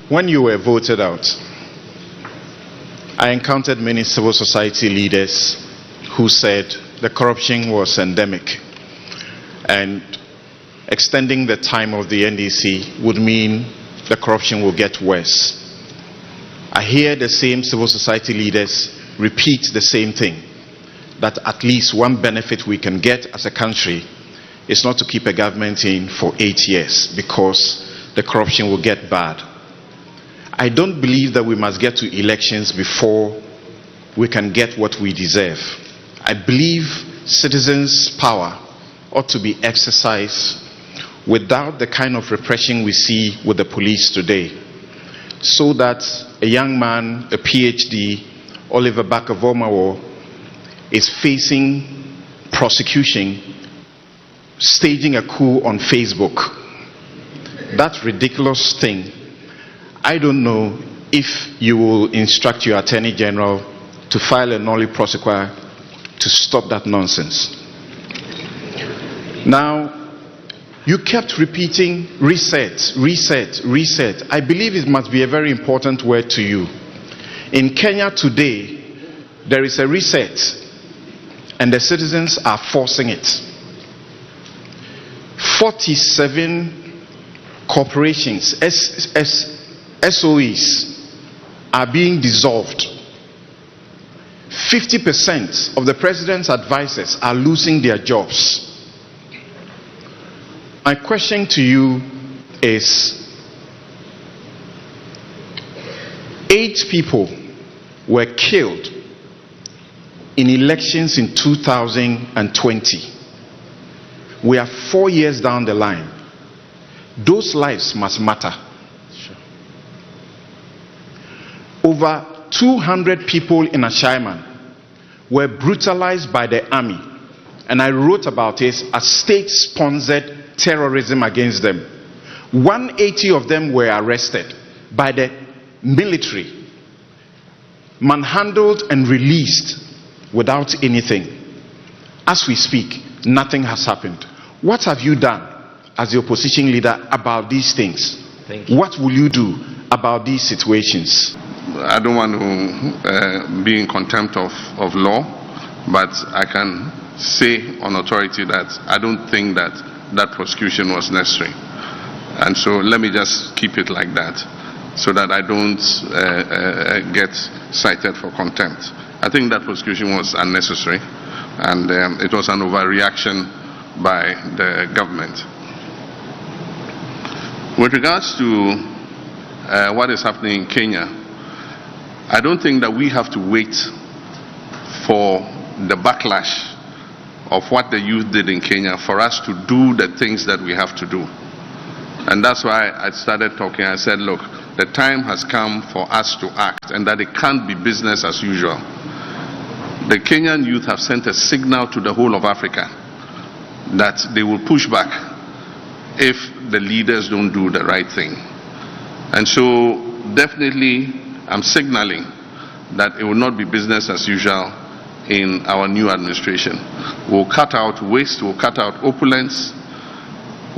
When you were voted out, I encountered many civil society leaders who said the corruption was endemic, and extending the time of the NDC would mean the corruption will get worse. I hear the same civil society leaders repeat the same thing, that at least one benefit we can get as a country is not to keep a government in for 8 years, because the corruption will get bad. I don't believe that we must get to elections before we can get what we deserve. I believe citizens' power ought to be exercised without the kind of repression we see with the police today, so that a young man, a PhD, Oliver Barker-Vormawor, is facing prosecution, staging a coup on Facebook. That ridiculous thing. I don't know if you will instruct your Attorney General to file a nolle prosequi to stop that nonsense. Now, you kept repeating reset, reset, reset. I believe it must be a very important word to you. In Kenya today, there is a reset, and the citizens are forcing it. 47 corporations, SOEs, are being dissolved. 50% of the president's advisors are losing their jobs. My question to you is, 8 people were killed in elections in 2020. We are 4 years down the line. Those lives must matter. Over 200 people in Ashaiman were brutalized by the army, and I wrote about it as state-sponsored terrorism against them. 180 of them were arrested by the military, manhandled and released without anything. As we speak, nothing has happened. What have you done as the opposition leader about these things? Thank you. What will you do about these situations? I don't want to be in contempt of law, but I can say on authority that I don't think that prosecution was necessary. And so let me just keep it like that, so that I don't get cited for contempt. I think that prosecution was unnecessary, and it was an overreaction by the government. With regards to what is happening in Kenya, I don't think that we have to wait for the backlash of what the youth did in Kenya for us to do the things that we have to do. And that's why I started talking. I said, look, the time has come for us to act, and that it can't be business as usual. The Kenyan youth have sent a signal to the whole of Africa that they will push back if the leaders don't do the right thing. And so definitely I'm signaling that it will not be business as usual in our new administration. We'll cut out waste, we'll cut out opulence,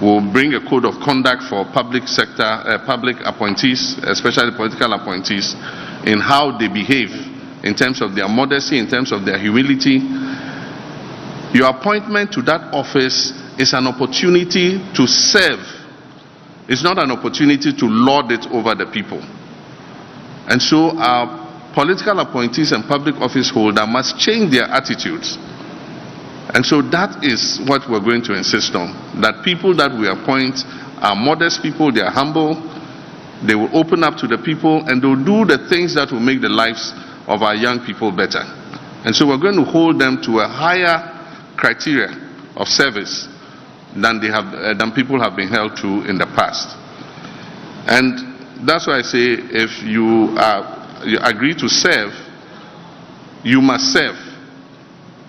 we'll bring a code of conduct for public sector, public appointees, especially political appointees, in how they behave, in terms of their modesty, in terms of their humility. Your appointment to that office is an opportunity to serve. It's not an opportunity to lord it over the people. And so our political appointees and public office holders must change their attitudes. And so that is what we're going to insist on, that people that we appoint are modest people, they are humble, they will open up to the people, and they'll do the things that will make the lives of our young people better. And so we're going to hold them to a higher criteria of service than than people have been held to in the past. And that's why I say, if you agree to serve, you must serve,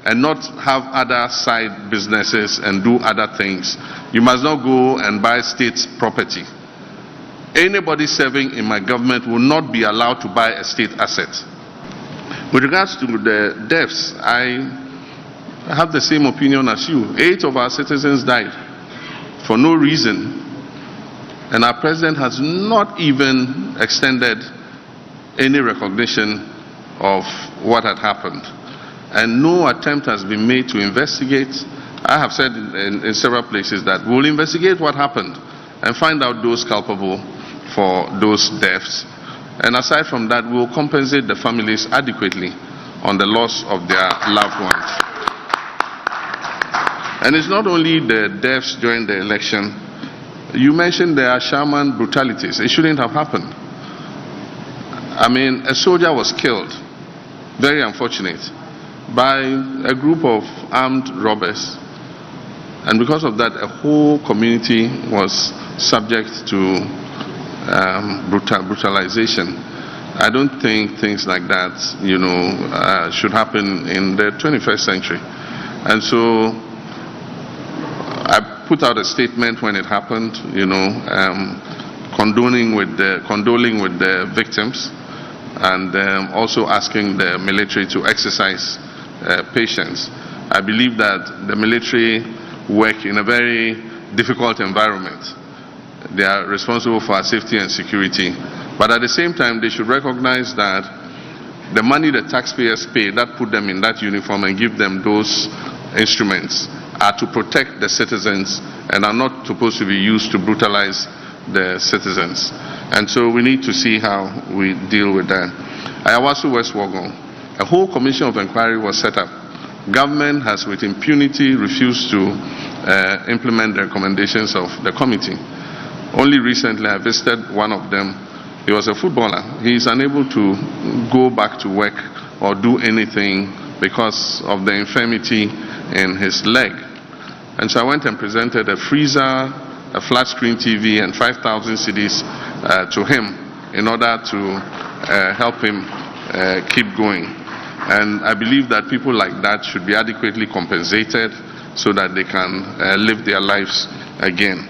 and not have other side businesses and do other things. You must not go and buy state property. Anybody serving in my government will not be allowed to buy a state asset. With regards to the deaths, I have the same opinion as you. 8 of our citizens died for no reason. And our president has not even extended any recognition of what had happened. And no attempt has been made to investigate. I have said in several places that we'll investigate what happened and find out those culpable for those deaths. And aside from that, we'll compensate the families adequately on the loss of their loved ones. And it's not only the deaths during the election. You mentioned there are shaman brutalities. It shouldn't have happened. I mean, a soldier was killed, very unfortunate, by a group of armed robbers. And because of that, a whole community was subject to brutalization. I don't think things like that, should happen in the 21st century. And so I put out a statement when it happened, condoling with the victims, and also asking the military to exercise patience. I believe that the military work in a very difficult environment. They are responsible for our safety and security. But at the same time, they should recognize that the money the taxpayers pay that put them in that uniform and give them those instruments are to protect the citizens and are not supposed to be used to brutalize the citizens. And so we need to see how we deal with that. Ayawaso West Wuogon, a whole commission of inquiry was set up. Government has with impunity refused to implement the recommendations of the committee. Only recently I visited one of them. He was a footballer. He is unable to go back to work or do anything because of the infirmity in his leg. And so I went and presented a freezer, a flat screen TV, and 5,000 cedis to him in order to help him keep going. And I believe that people like that should be adequately compensated so that they can live their lives again.